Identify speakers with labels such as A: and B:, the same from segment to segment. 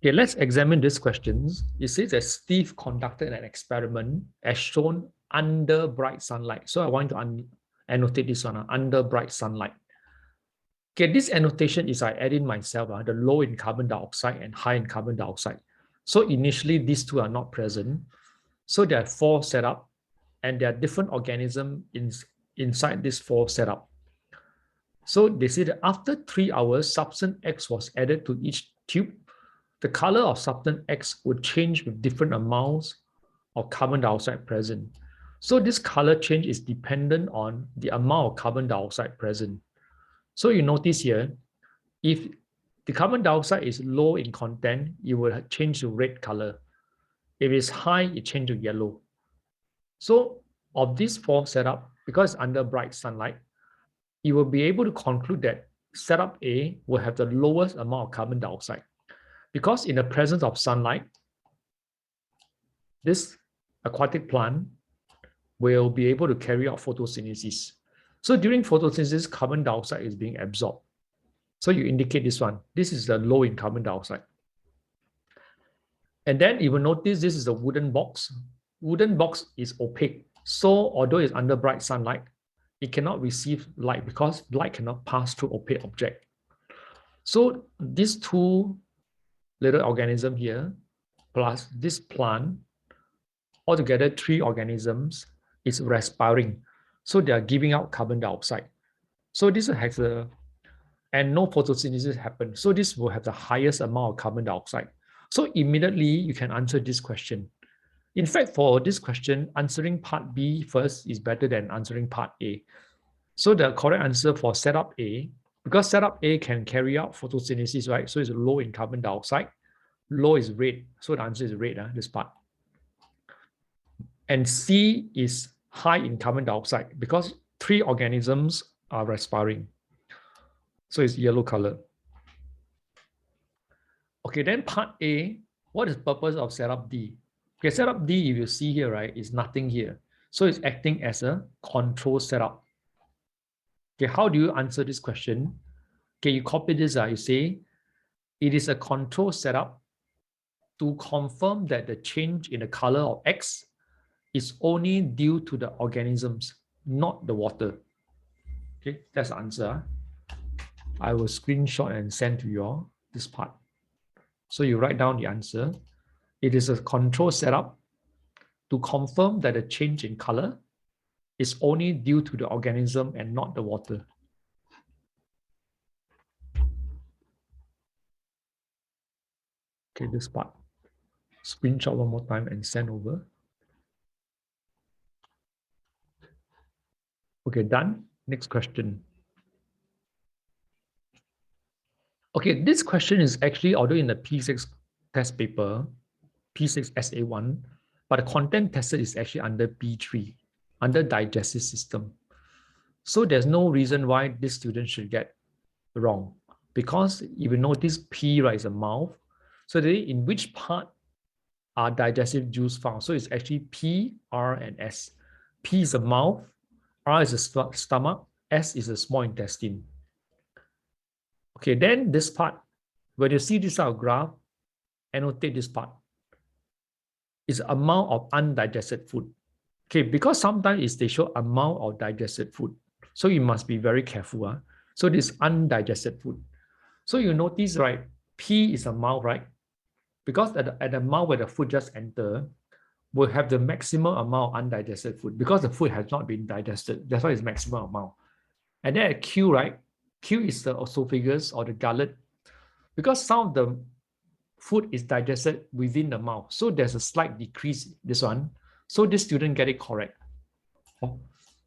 A: Okay, let's examine these questions. It says that Steve conducted an experiment as shown under bright sunlight. So I want to annotate this one, under bright sunlight. Okay, this annotation is I add in myself, the low in carbon dioxide and high in carbon dioxide. So initially, these two are not present. So there are 4 setup, and there are different organisms inside this 4 setup. So they say that after 3 hours, substance X was added to each tube. The color of substance X would change with different amounts of carbon dioxide present. So this color change is dependent on the amount of carbon dioxide present. So you notice here, if the carbon dioxide is low in content, it will change to red color. If it's high, it changes to yellow. So of these 4 setup, because under bright sunlight, you will be able to conclude that setup A will have the lowest amount of carbon dioxide. Because in the presence of sunlight, this aquatic plant will be able to carry out photosynthesis. So during photosynthesis, carbon dioxide is being absorbed. So you indicate this one. This is the low in carbon dioxide. And then you will notice this is a wooden box. Wooden box is opaque. So although it's under bright sunlight, it cannot receive light because light cannot pass through opaque object. So these 2 little organisms here, plus this plant, altogether 3 organisms is respiring. So they are giving out carbon dioxide. So this has and no photosynthesis happens. So this will have the highest amount of carbon dioxide. So immediately you can answer this question. In fact, for this question, answering part B first is better than answering part A. So the correct answer for setup A, because setup A can carry out photosynthesis, right? So it's low in carbon dioxide. Low is red. So the answer is red, this part. And C is high in carbon dioxide because 3 organisms are respiring. So it's yellow color. Okay, then part A, what is the purpose of setup D? Okay, setup D, if you see here, right, is nothing here. So it's acting as a control setup. Okay, how do you answer this question? Okay, you copy this, you say, it is a control setup to confirm that the change in the color of X is only due to the organisms, not the water. Okay, that's the answer. I will screenshot and send to you all this part. So you write down the answer. It is a control setup to confirm that the change in color is only due to the organism and not the water. Okay, this part. Screenshot one more time and send over. Okay, done. Next question. Okay, this question is actually, although in the P6 test paper, P6 SA1, but the content tested is actually under B3, under digestive system. So there's no reason why this student should get wrong, because if you notice P, right, is a mouth. So in which part are digestive juice found? So it's actually P, R, and S. P is a mouth, R is a stomach, S is a small intestine. Okay, then this part, when you see this graph, annotate this part. Is amount of undigested food. Okay, because sometimes they show amount of digested food. So you must be very careful. So this undigested food. So you notice, right, P is a mouth, right? Because at the mouth where the food just enter, will have the maximum amount of undigested food because the food has not been digested. That's why it's maximum amount. And then at Q, right? Q is the esophagus or the gullet. Because some of the food is digested within the mouth. So there's a slight decrease, this one. So this student get it correct.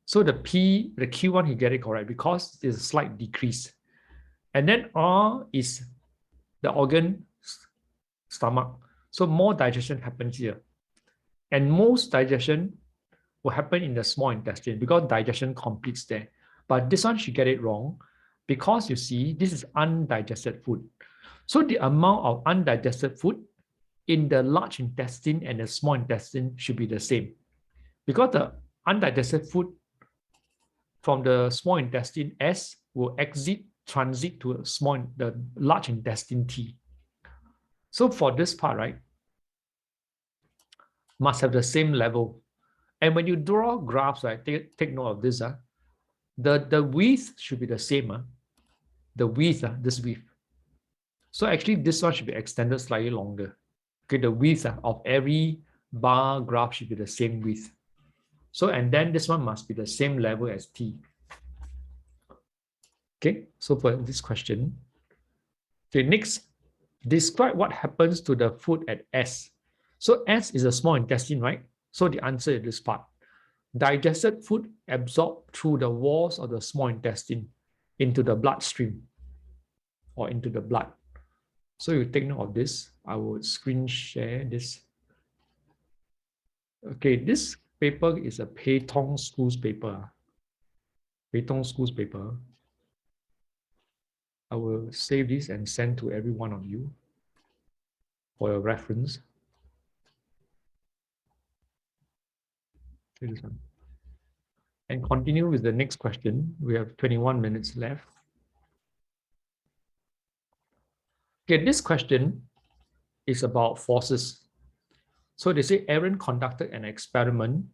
A: So the Q1, he get it correct because there's a slight decrease. And then R is the organ stomach. So more digestion happens here. And most digestion will happen in the small intestine because digestion completes there. But this one, she get it wrong because you see, this is undigested food. So the amount of undigested food in the large intestine and the small intestine should be the same. Because the undigested food from the small intestine S will transit to the large intestine T. So for this part, right, must have the same level. And when you draw graphs, right, take note of this. The width should be the same. The width, this width. So actually, this one should be extended slightly longer. Okay, the width of every bar graph should be the same width. So, and then this one must be the same level as T. Okay, so for this question, okay, next, describe what happens to the food at S. So S is a small intestine, right? So the answer is this part. Digested food absorbed through the walls of the small intestine into the bloodstream or into the blood. So you take note of this. I will screen share this. Okay, this paper is a Tong School's paper. Tong School's paper. I will save this and send to every one of you for your reference. Okay, this one. And continue with the next question. We have 21 minutes left. Okay, this question is about forces. So they say Aaron conducted an experiment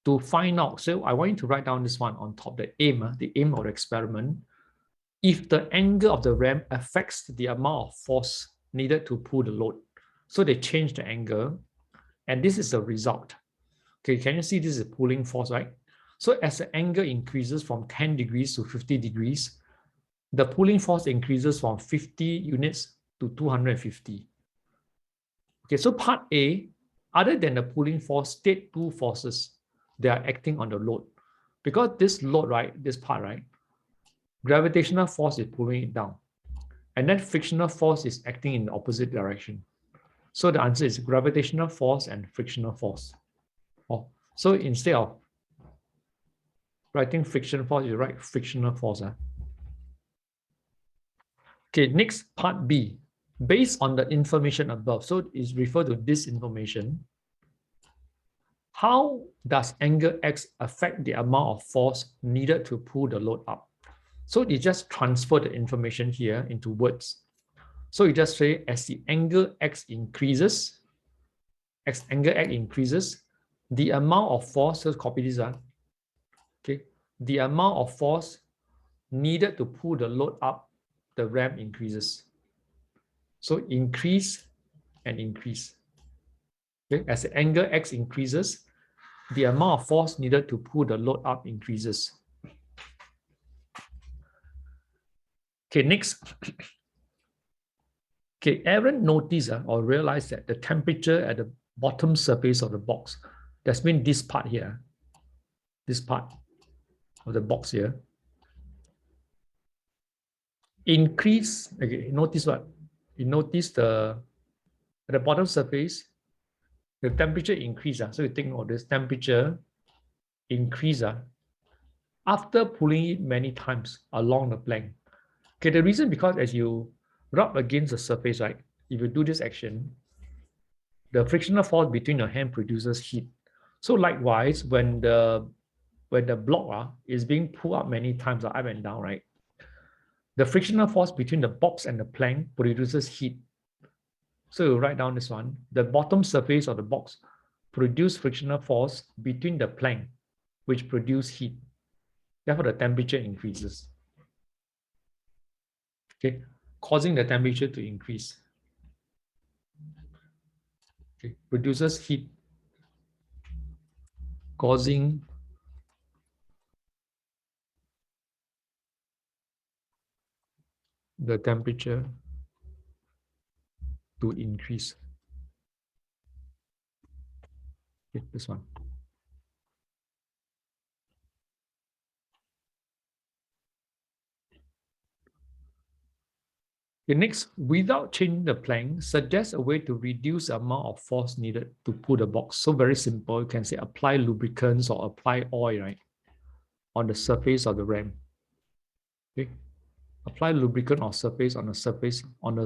A: to find out. So I want you to write down this one on top, the aim of the experiment. If the angle of the ram affects the amount of force needed to pull the load. So they change the angle, and this is the result. Okay, can you see this is a pulling force, right? So as the angle increases from 10 degrees to 50 degrees, the pulling force increases from 50 units to 250. Okay, so part A, other than the pulling force, state two forces that are acting on the load. Because this load, right, this part, right, gravitational force is pulling it down. And then frictional force is acting in the opposite direction. So the answer is gravitational force and frictional force. Oh, so instead of writing friction force, you write frictional force. Okay, next part B. Based on the information above, so it's referred to this information. How does angle X affect the amount of force needed to pull the load up? So you just transfer the information here into words. So you just say as the angle X increases, the amount of force, so copy this, okay, the amount of force needed to pull the load up, the ram increases. So increase and increase. Okay, as the angle X increases, the amount of force needed to pull the load up increases. Okay, next. Okay, Aaron noticed or realized that the temperature at the bottom surface of the box, that's mean this part here, this part of the box here, increase. Okay, notice what? You notice at the bottom surface, the temperature increase. So you think of this temperature increase after pulling it many times along the plank. Okay, the reason because as you rub against the surface, right? If you do this action, the frictional force between your hand produces heat. So likewise, when the block is being pulled up many times up and down, right? The frictional force between the box and the plank produces heat. So you write down this one. The bottom surface of the box produce frictional force between the plank, which produce heat. Therefore, the temperature increases. Okay, causing the temperature to increase. Okay, produces heat, causing the temperature to increase. Okay, this one. Okay, next, without changing the plank, suggest a way to reduce the amount of force needed to pull the box. So very simple. You can say apply lubricants or apply oil, right, on the surface of the ram. Okay, apply lubricant or surface on the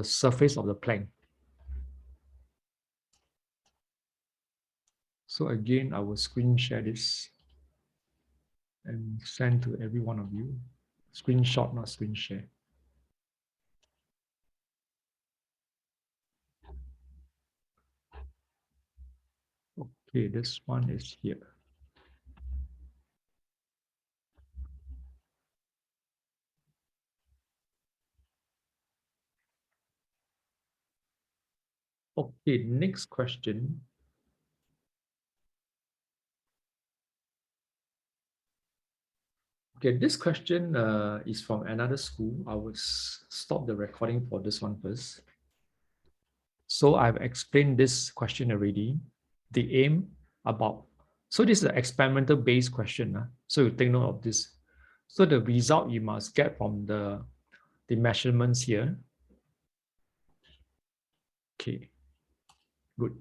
A: surface of the plank. So again, I will screen share this and send to every one of you. Screenshot, not screen share. Okay, this one is here. Okay, next question. Okay, this question is from another school. I will stop the recording for this one first. So I've explained this question already. The aim about, so this is an experimental based question. So you take note of this. So the result you must get from the measurements here. Okay, good.